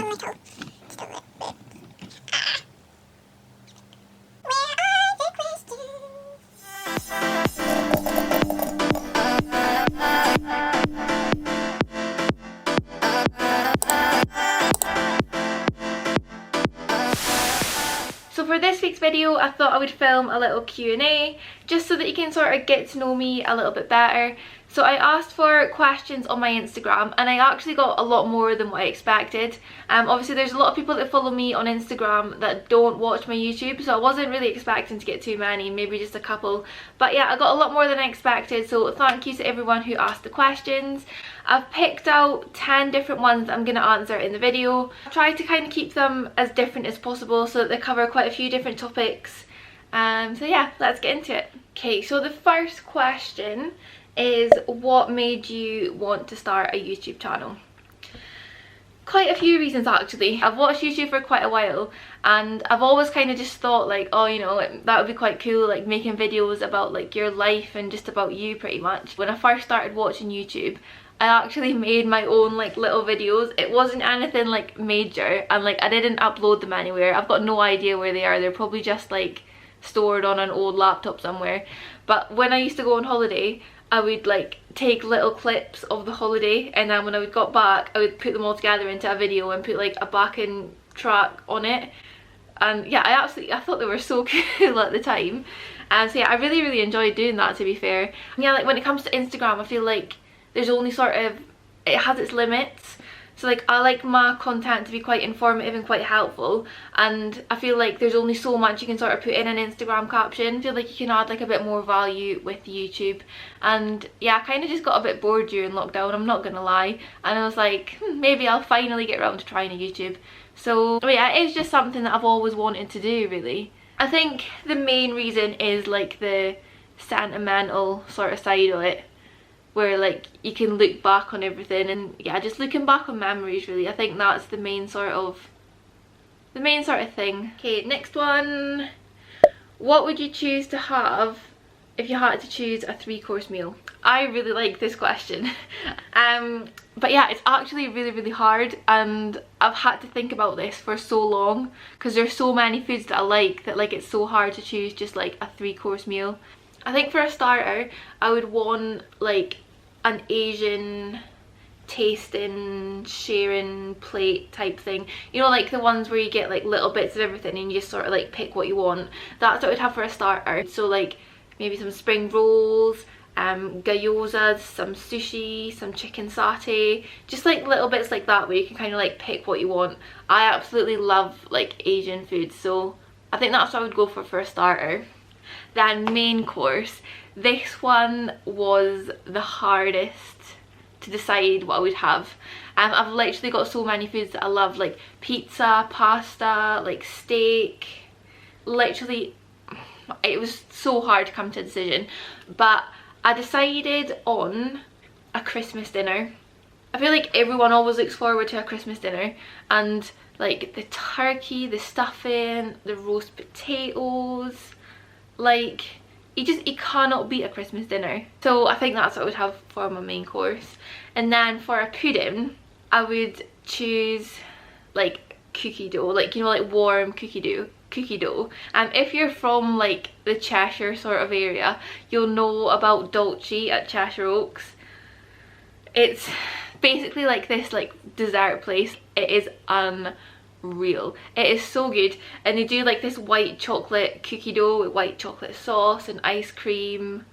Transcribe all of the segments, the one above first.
little. Just a little bit. Where are the questions? So for this week's video, I thought I would film a little Q&A just so that you can sort of get to know me a little bit better. So I asked for questions on my Instagram and I actually got a lot more than what I expected. Obviously there's a lot of people that follow me on Instagram that don't watch my YouTube, so I wasn't really expecting to get too many, maybe just a couple. But yeah, I got a lot more than I expected, so thank you to everyone who asked the questions. I've picked out 10 different ones that I'm going to answer in the video. I've tried to kind of keep them as different as possible so that they cover quite a few different topics. So yeah, let's get into it. Okay, so the first question is, what made you want to start a YouTube channel? Quite a few reasons actually. I've watched YouTube for quite a while and I've always kind of just thought like, oh, you know, that would be quite cool, like making videos about like your life and just about you pretty much. When I first started watching YouTube, I actually made my own like little videos. It wasn't anything like major and like I didn't upload them anywhere. I've got no idea where they are. They're probably just like stored on an old laptop somewhere. But when I used to go on holiday, I would like take little clips of the holiday and then when I got back I would put them all together into a video and put like a backing track on it. And yeah, I thought they were so cool at the time. And so yeah, I really enjoyed doing that, to be fair. Yeah, like when it comes to Instagram, I feel like there's only sort of, it has its limits. So like I like my content to be quite informative and quite helpful, and I feel like there's only so much you can sort of put in an Instagram caption. I feel like you can add like a bit more value with YouTube. And yeah, I kind of just got a bit bored during lockdown, I'm not gonna lie, and I was like, maybe I'll finally get around to trying a YouTube. So yeah, it's just something that I've always wanted to do, really. I think the main reason is like the sentimental sort of side of it, where like you can look back on everything, and yeah, just looking back on memories, really. I think that's the main sort of thing. Okay, next one. What would you choose to have if you had to choose a 3-course meal? I really like this question. But yeah, it's actually really hard, and I've had to think about this for so long because there's so many foods that I like that like it's so hard to choose just like a 3-course meal. I think for a starter, I would want like an Asian tasting, sharing plate type thing. You know, like the ones where you get like little bits of everything and you just sort of like pick what you want. That's what I would have for a starter. So like maybe some spring rolls, gyozas, some sushi, some chicken satay, just like little bits like that where you can kind of like pick what you want. I absolutely love like Asian food, so I think that's what I would go for a starter. Then main course, this one was the hardest to decide what I would have. I've literally got so many foods that I love, like pizza, pasta, like steak. Literally, it was so hard to come to a decision, but I decided on a Christmas dinner. I feel like everyone always looks forward to a Christmas dinner, and like the turkey, the stuffing, the roast potatoes, like you cannot beat a Christmas dinner. So I think that's what I would have for my main course. And then for a pudding, I would choose like cookie dough, like, you know, like warm cookie dough. If you're from like the Cheshire sort of area, you'll know about Dolce at Cheshire Oaks. It's basically like this like dessert place. It is unreal. It is so good, and they do like this white chocolate cookie dough with white chocolate sauce and ice cream.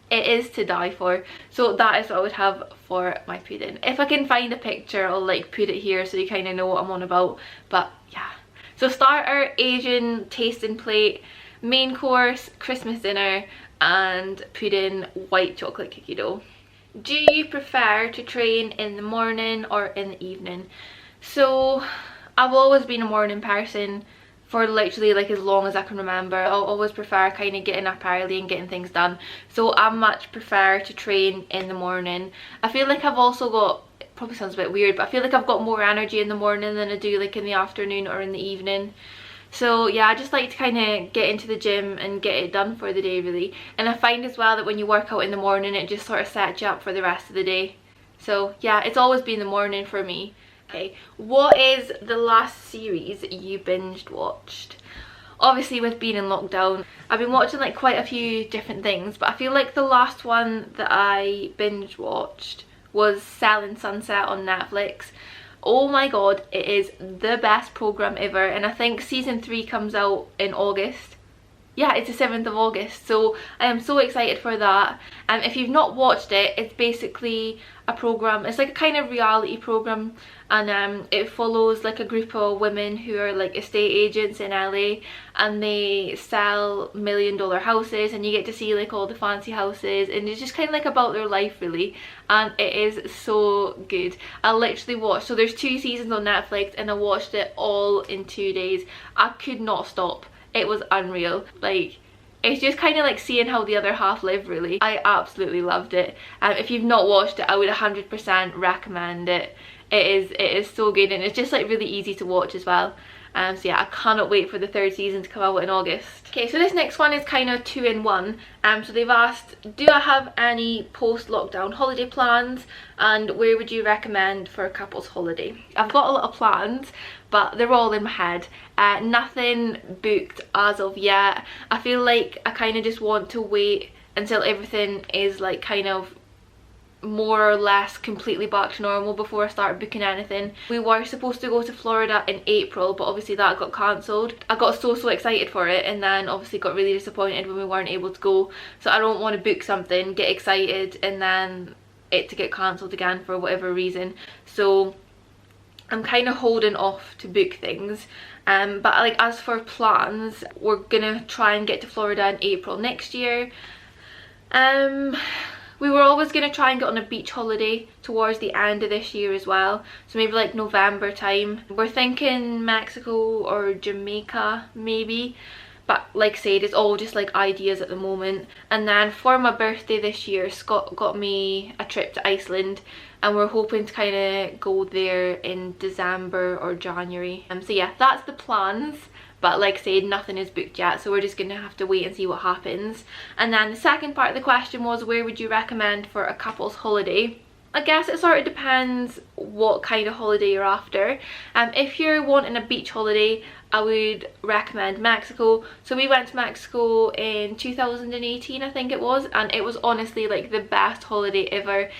It is to die for. So that is what I would have for my pudding. If I can find a picture, I'll like put it here so you kind of know what I'm on about. But yeah, so starter, Asian tasting plate, main course, Christmas dinner, and pudding, white chocolate cookie dough. Do you prefer to train in the morning or in the evening? So I've always been a morning person for literally like as long as I can remember. I'll always prefer kind of getting up early and getting things done. So I much prefer to train in the morning. I feel like I've also got, it probably sounds a bit weird, but I feel like I've got more energy in the morning than I do like in the afternoon or in the evening. So yeah, I just like to kind of get into the gym and get it done for the day, really. And I find as well that when you work out in the morning, it just sort of sets you up for the rest of the day. So yeah, it's always been the morning for me. Okay, what is the last series you binged watched? Obviously with being in lockdown, I've been watching like quite a few different things, but I feel like the last one that I binge watched was Selling Sunset on Netflix. Oh my god, it is the best program ever, and I think season 3 comes out in August. Yeah, it's the 7th of August, so I am so excited for that. If you've not watched it, it's basically a program, it's like a kind of reality program, and it follows like a group of women who are like estate agents in LA, and they sell $1 million houses, and you get to see like all the fancy houses, and it's just kind of like about their life really, and it is so good. I literally watched, so there's 2 seasons on Netflix, and I watched it all in 2 days. I could not stop. It was unreal. Like, it's just kind of like seeing how the other half live really. I absolutely loved it. If you've not watched it, I would 100% recommend it. It is so good, and it's just like really easy to watch as well. So yeah, I cannot wait for the 3rd season to come out in August. Okay, so this next one is kind of 2 in 1. So they've asked, do I have any post-lockdown holiday plans, and where would you recommend for a couple's holiday? I've got a lot of plans, but they're all in my head. Nothing booked as of yet. I feel like I kind of just want to wait until everything is like kind of more or less completely back to normal before I start booking anything. We were supposed to go to Florida in April, but obviously that got cancelled. I got so excited for it, and then obviously got really disappointed when we weren't able to go. So I don't want to book something, get excited, and then it to get cancelled again for whatever reason. So I'm kind of holding off to book things. But like as for plans, we're gonna try and get to Florida in April next year. We were always going to try and get on a beach holiday towards the end of this year as well, so maybe like November time. We're thinking Mexico or Jamaica maybe, but like I said, it's all just like ideas at the moment. And then for my birthday this year, Scott got me a trip to Iceland, and we're hoping to kind of go there in December or January. So yeah, that's the plans. But like I said, nothing is booked yet, so we're just going to have to wait and see what happens. And then the second part of the question was, where would you recommend for a couple's holiday? I guess it sort of depends what kind of holiday you're after. If you're wanting a beach holiday, I would recommend Mexico. So we went to Mexico in 2018, I think it was, and it was honestly like the best holiday ever.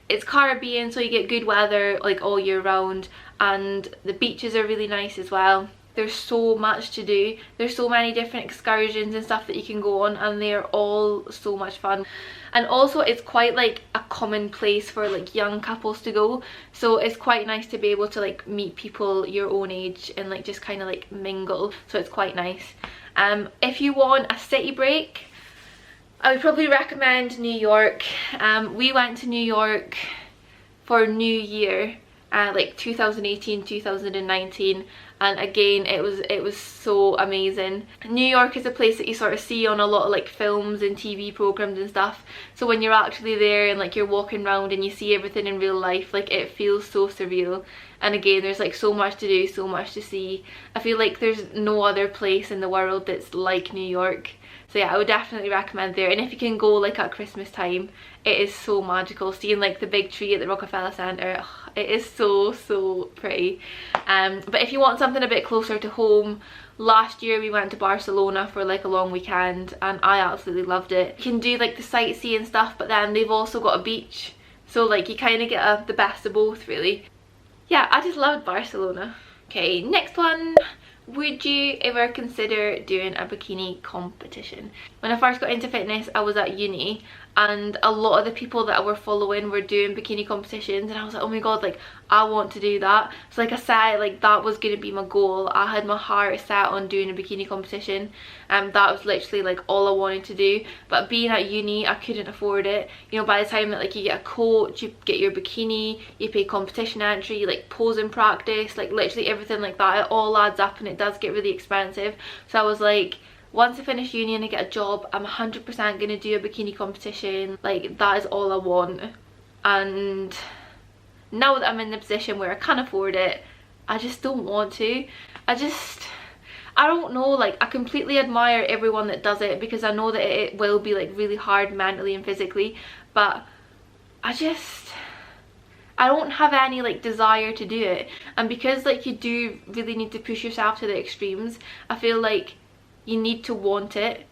It's Caribbean, so you get good weather like all year round, and the beaches are really nice as well. There's so much to do. There's so many different excursions and stuff that you can go on, and they're all so much fun. And also it's quite like a common place for like young couples to go, so it's quite nice to be able to like meet people your own age and like just kind of like mingle, so it's quite nice. If you want a city break, I would probably recommend New York. We went to New York for New Year, like 2018, 2019, and again it was so amazing. New York is a place that you sort of see on a lot of like films and TV programs and stuff, so when you're actually there and like you're walking around and you see everything in real life, like it feels so surreal. And again, there's like so much to do, so much to see. I feel like there's no other place in the world that's like New York. So yeah, I would definitely recommend there. And if you can go like at Christmas time, it is so magical. Seeing like the big tree at the Rockefeller Center, it is so pretty. But if you want something a bit closer to home, last year we went to Barcelona for like a long weekend, and I absolutely loved it. You can do like the sightseeing stuff, but then they've also got a beach, so like you kind of get the best of both really. Yeah, I just loved Barcelona. Okay, next one. Would you ever consider doing a bikini competition? When I first got into fitness, I was at uni, and a lot of the people that I were following were doing bikini competitions, and I was like, oh my god, like I want to do that. So like I said, like that was going to be my goal. I had my heart set on doing a bikini competition, and that was literally like all I wanted to do. But being at uni, I couldn't afford it. You know, by the time that like you get a coach, you get your bikini, you pay competition entry, like posing practice, like literally everything like that, it all adds up, and it does get really expensive. So I was like, once I finish uni and I get a job, I'm 100% going to do a bikini competition. Like that is all I want. And now that I'm in the position where I can afford it, I just don't want to. I don't know, like I completely admire everyone that does it, because I know that it will be like really hard mentally and physically, but I I don't have any like desire to do it, and because like you do really need to push yourself to the extremes, I feel like you need to want it,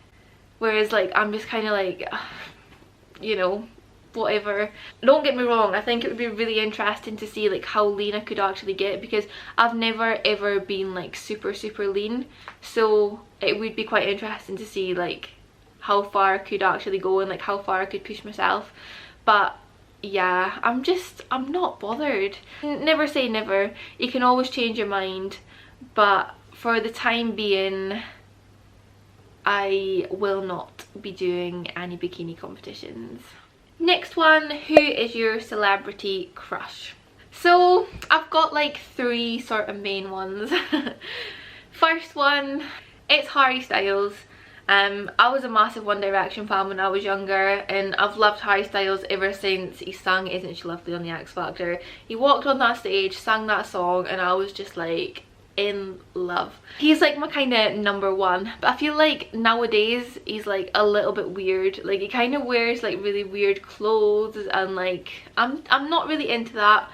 whereas like I'm just kind of like you know, whatever. Don't get me wrong, I think it would be really interesting to see like how lean I could actually get, because I've never ever been like super lean, so it would be quite interesting to see like how far I could actually go and like how far I could push myself. But yeah, I'm not bothered. Never say never, you can always change your mind, but for the time being I will not be doing any bikini competitions. Next one, who is your celebrity crush? So I've got like 3 sort of main ones. First one, it's Harry Styles. I was a massive One Direction fan when I was younger, and I've loved Harry Styles ever since he sang Isn't She Lovely on the X Factor. He walked on that stage, sang that song, and I was just like in love. He's like my kind of #1, but I feel like nowadays he's like a little bit weird. Like he kind of wears like really weird clothes, and like I'm not really into that.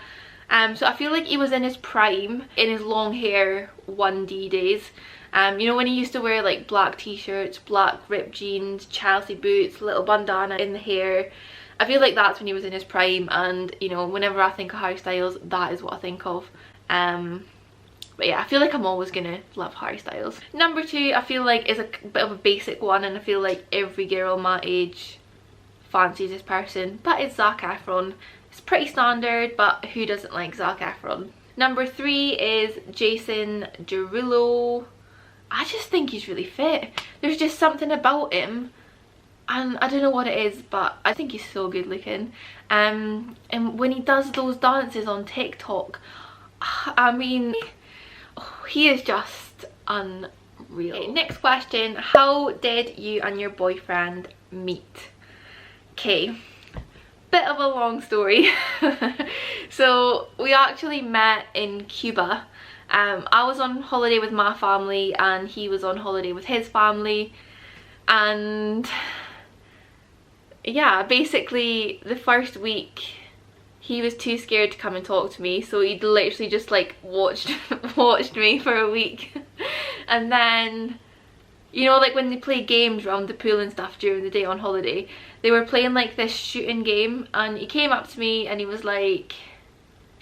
So I feel like he was in his prime in his long hair 1D days. You know, when he used to wear like black t-shirts, black ripped jeans, Chelsea boots, little bandana in the hair. I feel like that's when he was in his prime, and you know, whenever I think of Harry Styles, that is what I think of. But yeah, I feel like I'm always gonna love Harry Styles. #2, I feel like is a bit of a basic one, and I feel like every girl my age fancies this person, but it's Zac Efron. It's pretty standard, but who doesn't like Zac Efron? #3 is Jason Derulo. I just think he's really fit. There's just something about him, and I don't know what it is, but I think he's so good looking. And when he does those dances on TikTok, I mean, he is just unreal. Okay, next question, how did you and your boyfriend meet? Okay, bit of a long story. So we actually met in Cuba. I was on holiday with my family and he was on holiday with his family, and yeah, basically the first week he was too scared to come and talk to me, so he'd literally just like watched me for a week. And then, you know, like when they play games around the pool and stuff during the day on holiday, they were playing like this shooting game, and he came up to me and he was like,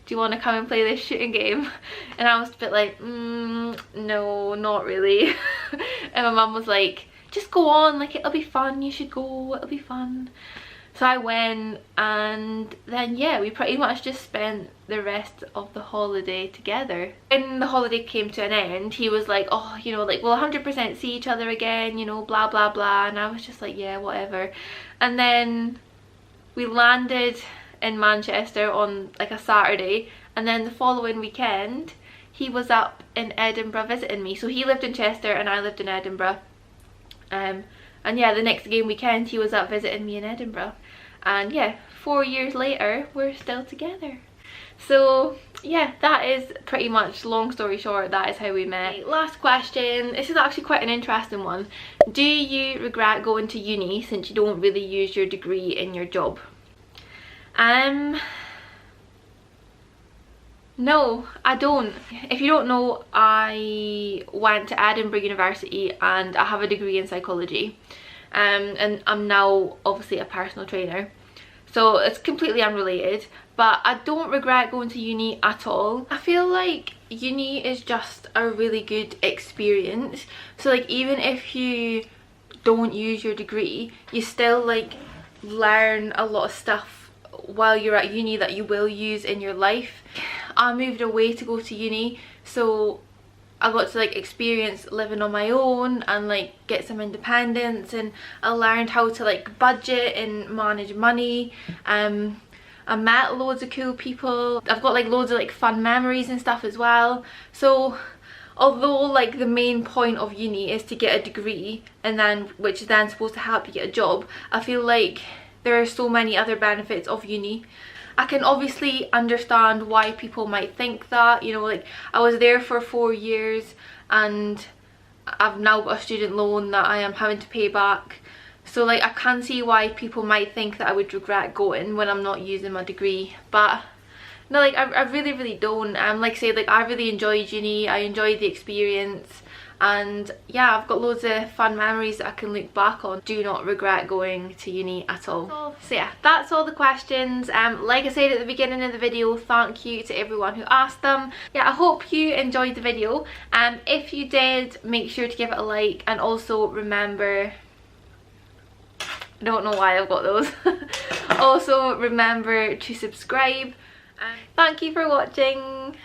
do you want to come and play this shooting game? And I was a bit like, no, not really. And my mum was like, just go on, like it'll be fun, you should go, it'll be fun. So I went, and then yeah, we pretty much just spent the rest of the holiday together. When the holiday came to an end, he was like, oh, you know, like we'll 100% see each other again, you know, blah blah blah. And I was just like, yeah, whatever. And then we landed in Manchester on like a Saturday, and then the following weekend he was up in Edinburgh visiting me. So he lived in Chester and I lived in Edinburgh. And yeah, the next game weekend he was up visiting me in Edinburgh, and yeah, 4 years later we're still together. So yeah, that is pretty much, long story short, that is how we met. Okay, last question, this is actually quite an interesting one. Do you regret going to uni since you don't really use your degree in your job? No, I don't. If you don't know, I went to Edinburgh University and I have a degree in psychology, and I'm now obviously a personal trainer, so it's completely unrelated. But I don't regret going to uni at all. I feel like uni is just a really good experience. So like even if you don't use your degree, you still like learn a lot of stuff while you're at uni that you will use in your life. I moved away to go to uni, so I got to like experience living on my own and like get some independence, and I learned how to like budget and manage money. I met loads of cool people. I've got like loads of like fun memories and stuff as well. So although like the main point of uni is to get a degree, and then which is then supposed to help you get a job, I feel like there are so many other benefits of uni. I can obviously understand why people might think that, you know, like I was there for 4 years and I've now got a student loan that I am having to pay back. So like I can see why people might think that I would regret going when I'm not using my degree. But No, like I really don't. Like I say, like I really enjoyed uni, I enjoyed the experience, and yeah, I've got loads of fun memories that I can look back on. Do not regret going to uni at all. So yeah, that's all the questions. Like I said at the beginning of the video, thank you to everyone who asked them. Yeah, I hope you enjoyed the video. If you did, make sure to give it a like, and also remember, I don't know why I've got those. Also remember to subscribe. Thank you for watching.